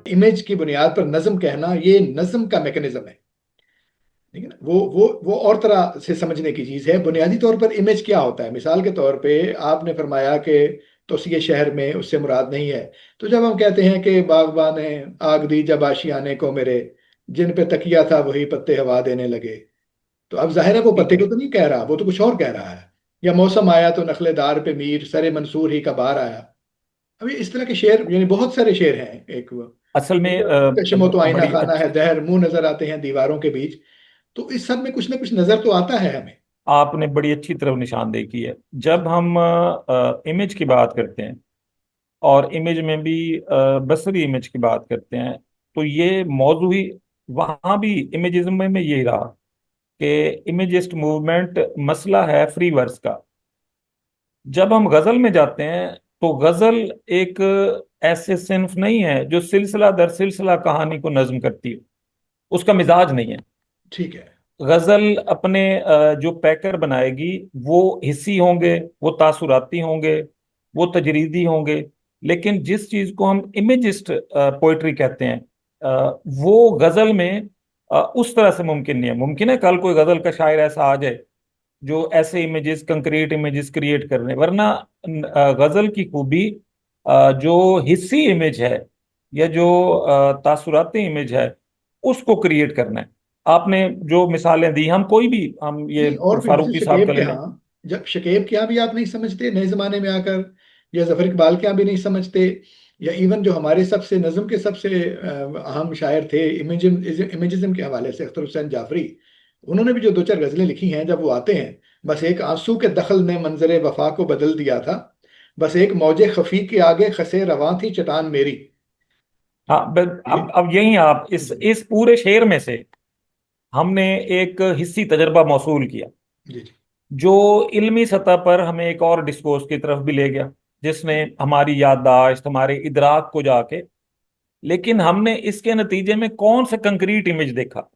Image की बुनियाद पर नज्म कहना, ये नज्म का मैकेनिज्म है। ठीक है ना, वो और तरह से समझने की चीज है। बुनियादी तौर पर इमेज क्या होता है, मिसाल के तौर पे आपने फरमाया कि तौसीए शहर में, उससे मुराद नहीं है। तो जब हम कहते हैं कि बागबान ने आग दी जब आशियाने को मेरे, जिन पे तकिया था वही पत्ते हवा देने लगे, तो अब जाहिर है वो ठीक पत्ते को है। तो नहीं कह रहा, वो तो कुछ और कह रहा है। या मौसम आया तो नखलेदार पे मीर, सरे मंसूर ही का बार आया। अभी इस तरह के शेर, यानी बहुत सारे शेर हैं। एक वो, असल में चश्मो तो आईना बड़ी खाना है दहर, मुंह नजर आते हैं दीवारों के बीच। तो इस सब में कुछ ना कुछ नजर तो आता है हमें। आपने बड़ी अच्छी तरफ निशानदेही की है। जब हम इमेज की बात करते हैं और इमेज में भी बसरी इमेज की बात करते हैं, तो ये मौजू ही वहां भी इमेजिज्म में यही रहा कि इमेजिस्ट मूवमेंट मसला है फ्री वर्स का। जब हम गजल में जाते हैं तो गजल एक ऐसे सिन्फ नहीं है जो सिलसिला दर सिलसिला कहानी को नज्म करती हो, उसका मिजाज नहीं है। ठीक है। गजल अपने जो पैकर बनाएगी वो हिस्सी होंगे, वो तासुराती होंगे, वो तजरीदी होंगे। लेकिन जिस चीज को हम इमेजिस्ट पोइट्री कहते हैं, वो गजल में उस तरह से मुमकिन नहीं है। मुमकिन है कल कोई गजल का शायर ऐसा आ जाए जो ऐसे इमेजेस, कंक्रीट इमेजेस क्रिएट कर रहे हैं, वरना गजल की खूबी जो हिस्सी इमेज है या जो तासुराती इमेज है उसको क्रिएट करना है। आपने जो मिसालें दी, हम कोई भी, हम ये नहीं, और भी जैसे फारूकी साहब शकेब का के ले लें। यहाँ, जब शकेब के यहाँ भी आप नहीं समझते नए जमाने में आकर, या जफर इकबाल के यहाँ भी नहीं समझते, या इवन जो हमारे सबसे नज्म के सबसे अहम शायर थे इमेजिज्म के हवाले से, अख्तर हुसैन जाफरी, उन्होंने भी जो दो चार गजलें लिखी हैं, जब वो आते हैं, बस एक आंसू के दखल ने मंजरे वफा को बदल दिया था, बस एक मौजे खफी के आगे खसे रवां थी चटान मेरी। हाँ, ये अब यही आप जी इस पूरे शेर में से हमने एक हिस्सी तजर्बा मौसूल किया जी जी। जो इल्मी सतह पर हमें एक और डिस्कोर्स की तरफ भी ले गया, जिसने हमारी याददाश्त, हमारे इदराक को जाके, लेकिन हमने इसके नतीजे में कौन सा कंक्रीट इमेज देखा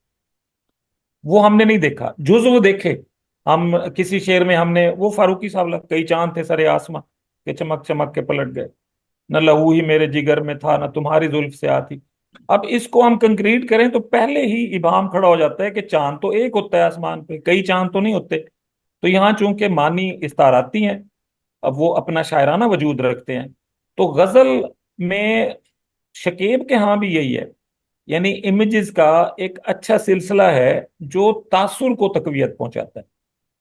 वो हमने नहीं देखा। जुज़्व देखे हम किसी शेर में, हमने वो फारूकी साहब कई चांद थे सरे आसमां के चमक चमक के पलट गए, न लहू ही मेरे जिगर में था न तुम्हारी जुल्फ से आती। अब इसको हम कंक्रीट करें तो पहले ही इबाम खड़ा हो जाता है कि चांद तो एक होता है आसमान पे, कई चांद तो नहीं होते। तो यहाँ चूंकि मानी इस्ताराती हैं, अब वो अपना शायराना वजूद रखते हैं। तो गजल में शकीब के यहाँ भी यही है, यानी इमेजेस का एक अच्छा सिलसिला है जो तासुर को तकवीत पहुंचाता है।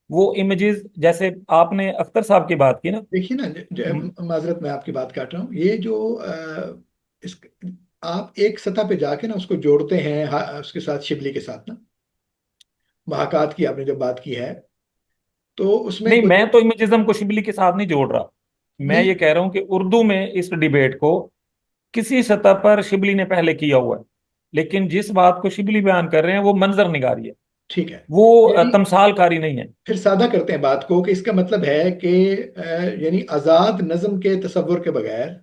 वो इमेजेस, जैसे आपने अख्तर साहब की बात की ना। देखिए ना, माजरत मैं आपकी बात काट रहा हूँ, ये जो इस, आप एक सतह पे जाके ना उसको जोड़ते हैं, उसके साथ शिबली के साथ ना, महाकात की आपने जब बात की है, तो उसमें नहीं, कोई मैं तो इमेजिज्म को शिबली के साथ नहीं जोड़ रहा। मैं नहीं। ये कह रहा हूं कि उर्दू में इस डिबेट को किसी सतह पर शिबली ने पहले किया हुआ है, लेकिन जिस बात को शिबली बयान कर रहे हैं वो मंजर निगारी है, ठीक है। वो यानी तमसालकारी नहीं है। फिर सादा करते हैं बात को, कि इसका मतलब है कि यानी आजाद नज्म के तसव्वुर के बगैर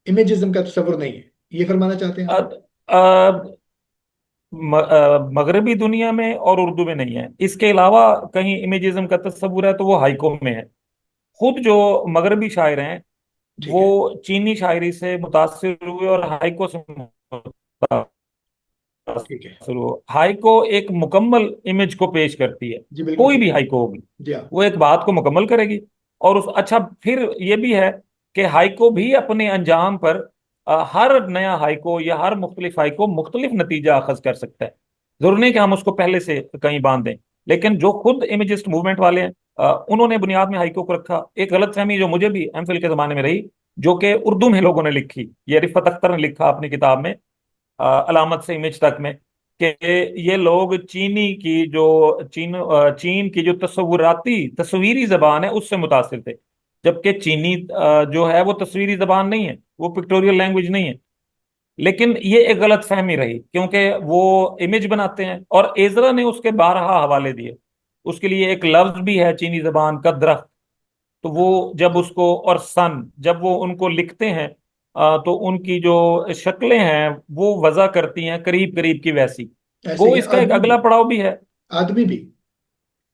इमेजिज्म का तसव्वुर नहीं है, ये फरमाना चाहते हैं आप? अब मगरबी दुनिया में और उर्दू में नहीं है। इसके अलावा कहीं इमेजिज्म का तस्वुर है तो वो हाइको में है। खुद जो मगरबी शायर हैं ठीक वो है। चीनी शायरी से मुतासिर हुए और हाइको से मुतासिर ठीक है। हुए। हाइको एक मुकम्मल इमेज को पेश करती है, जी बिल्कुल कोई ठीक। भी हाइको होगी जी हाँ। वो एक बात को मुकम्मल करेगी। और उस अच्छा, फिर ये भी है कि हाइको भी अपने अंजाम पर हर नया हाइको या हर मुख्तलिफ हाइको मुख्तलिफ नतीजा अखज कर सकता है। जरूरी नहीं कि हम उसको पहले से कहीं बांध दें। लेकिन जो खुद इमेजिस्ट मूवमेंट वाले हैं, उन्होंने बुनियाद में हाइको को रखा। एक गलत फहमी जो मुझे भी एमफिल के जमाने में रही, जो कि उर्दू में लोगों ने लिखी, ये रिफत अख्तर ने लिखा अपनी किताब में अलामत से इमेज तक में, कि ये लोग चीनी की जो चीन की जो तस्वुराती तस्वीरी जबान है उससे मुतासिर थे। जबकि चीनी जो है वो तस्वीरी जबान नहीं है, वो पिक्टोरियल लैंग्वेज नहीं है। लेकिन ये एक गलत फहमी रही क्योंकि वो इमेज बनाते हैं, और एजरा ने उसके 12 हवाले दिए। उसके लिए एक लफ्ज भी है चीनी जबान का, दरख्त। तो वो जब उसको, और सन, जब वो उनको लिखते हैं तो उनकी जो शक्लें हैं वो वजह करती हैं करीब करीब की वैसी। ऐसे वो ही है, इसका एक आदमी भी। अगला पड़ाव भी है। आदमी भी।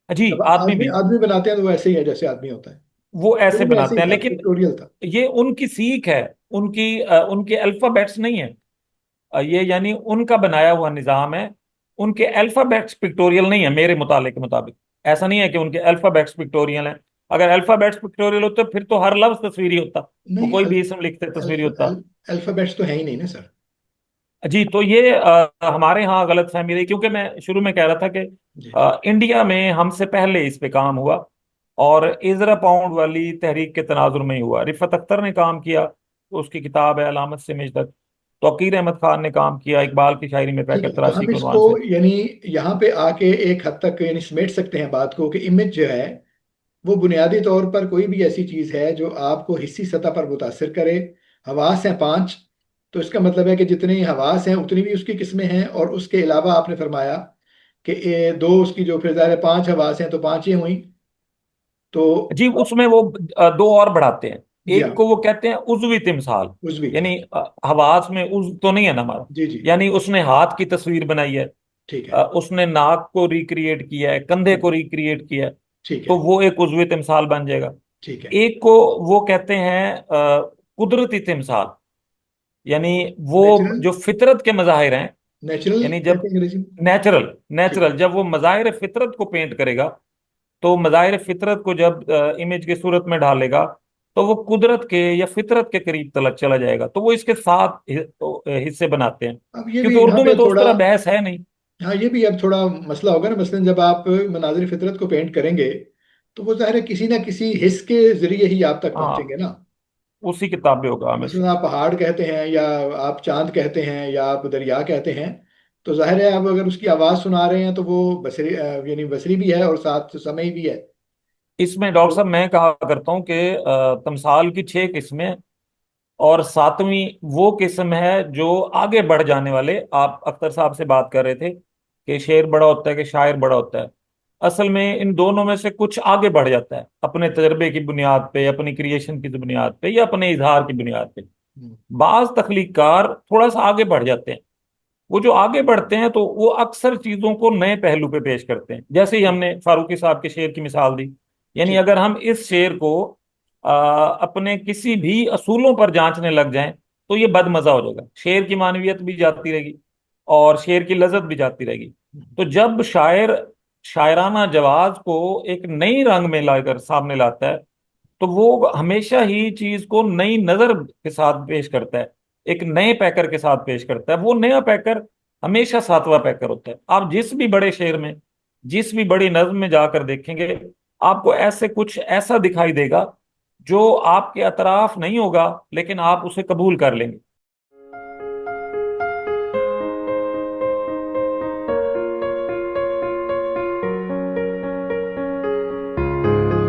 जी, जब आदमी आदमी भी आदमी बनाते हैं तो वो ऐसे ही है जैसे आदमी होता है। वो ऐसे शुरू में ऐसे बनाते ही हैं, था, लेकिन पिक्टोरियल था। ये उनकी सीख है, उनकी उनके अल्फाबेट्स नहीं है। ये यानी उनका बनाया हुआ निजाम है। उनके अल्फाबेट्स पिक्टोरियल नहीं है मेरे मुताले के मुताबिक। ऐसा नहीं है कि उनके अल्फाबेट्स पिक्टोरियल हैं। अगर अल्फाबेट्स पिक्टोरियल होते फिर तो हर लफ्ज तस्वीरी होता। वो नहीं, कोई भी इसम लिखते तस्वीरी होता। अल्फाबेट्स तो है ही नहीं ना सर। जी, तो ये हमारे यहाँ गलत फहमी रही, क्योंकि मैं शुरू में कह रहा था कि जी जी। इंडिया में हमसे पहले इस पे काम हुआ, और इजरा पाउंड वाली तहरीक के तनाजुर में ही हुआ। रिफत अख्तर ने काम किया, तो उसकी किताब है अलामत से मेज तक। तौकीर अहमद खान ने काम किया इकबाल की शायरी में ठीक पैकर है, तो तराशी हम के इसको उन्वान से। यानी यहाँ पे आके एक हद तक यानी समेट सकते हैं बात को कि इमेज जो है वो बुनियादी तौर पर कोई भी ऐसी चीज है जो आपको हिस्सी सतह पर मुतासिर करे। हवास हैं 5, तो इसका मतलब है कि जितनी हवास हैं उतनी भी उसकी किस्में हैं, और उसके अलावा आपने फरमाया कि दो उसकी जो फिर ज़ाहिर है 5 हवास हैं तो 5 ही हुई। तो जी, उसमें वो दो और बढ़ाते हैं। जी हाँ, एक को वो कहते हैं उज़वी तिमसाल। उजवी हाँ। यानी हवास में उज़ तो नहीं है ना हमारा। जी जी। यानी उसने हाथ की तस्वीर बनाई है, ठीक है। उसने नाक को रिक्रिएट किया है, कंधे को रिक्रिएट किया है, ठीक तो है। वो एक उज़्वे तिमसाल बन जाएगा। ठीक है। एक को वो कहते हैं कुदरती तिमसाल। यानी वो नेचुरल, जो फितरत के मज़ाहिर हैं। नेचुरल यानी कहते जब हैं अंग्रेजी में। नेचुरल ठीक है। नेचुरल जब वो मज़ाहिर फितरत को पेंट करेगा, तो मज़ाहिर फितरत को जब इमेज की सूरत में डालेगा, तो वो कुदरत के या फितरत के करीब तलक चला जाएगा। तो वो इसके सात हिस्से बनाते हैं, अब ये भी क्योंकि यहाँ उर्दू पे में तो उस थोड़ा, तरह बहस है नहीं। हाँ ये भी अब थोड़ा मसला होगा ना। मसलन जब आप मनाजिर फितरत को पेंट करेंगे तो वो ज़ाहिर है किसी ना किसी हिस्स के जरिए ही आप तक हाँ, पहुंचेंगे ना। उसी किताब में होगा हमेशा। मसलन आप पहाड़ कहते हैं, या आप चांद कहते हैं, या आप दरिया कहते हैं, तो जाहिर है आप अगर उसकी आवाज़ सुना रहे हैं तो वो बसरी यानी बसरी भी है और साथ समय भी है। इसमें डॉक्टर तो साहब मैं कहा करता हूँ कि तमसाल की 6 किस्में, और सातवीं वो किस्म है जो आगे बढ़ जाने वाले। आप अख्तर साहब से बात कर रहे थे कि शेर बड़ा होता है कि शायर बड़ा होता है। असल में इन दोनों में से कुछ आगे बढ़ जाता है, अपने तजर्बे की बुनियाद पे, अपनी क्रिएशन की बुनियाद पे, या अपने इजहार की बुनियाद पे। हम्म, बाज तख्लीकार थोड़ा सा आगे बढ़ जाते हैं। वो जो आगे बढ़ते हैं तो वो अक्सर चीजों को नए पहलू पे पेश करते हैं, जैसे ही ठीक। हमने फारूकी साहब के शेर की मिसाल दी। यानी ठीक। अगर हम इस शेर को अपने किसी भी असूलों पर जांचने लग जाएं, तो ये बदमजा हो जाएगा। शेर की मानवियत भी जाती रहेगी, और शेर की लज्जत भी जाती रहेगी। तो जब शायर शायराना जवाब को एक नई रंग में लाकर सामने लाता है, तो वो हमेशा ही चीज को नई नजर के साथ पेश करता है, एक नए पैकर के साथ पेश करता है। वो नया पैकर हमेशा सातवां पैकर होता है। आप जिस भी बड़े शेर में, जिस भी बड़ी नज्म में जाकर देखेंगे, आपको ऐसे कुछ ऐसा दिखाई देगा जो आपके अतराफ नहीं होगा, लेकिन आप उसे कबूल कर लेंगे।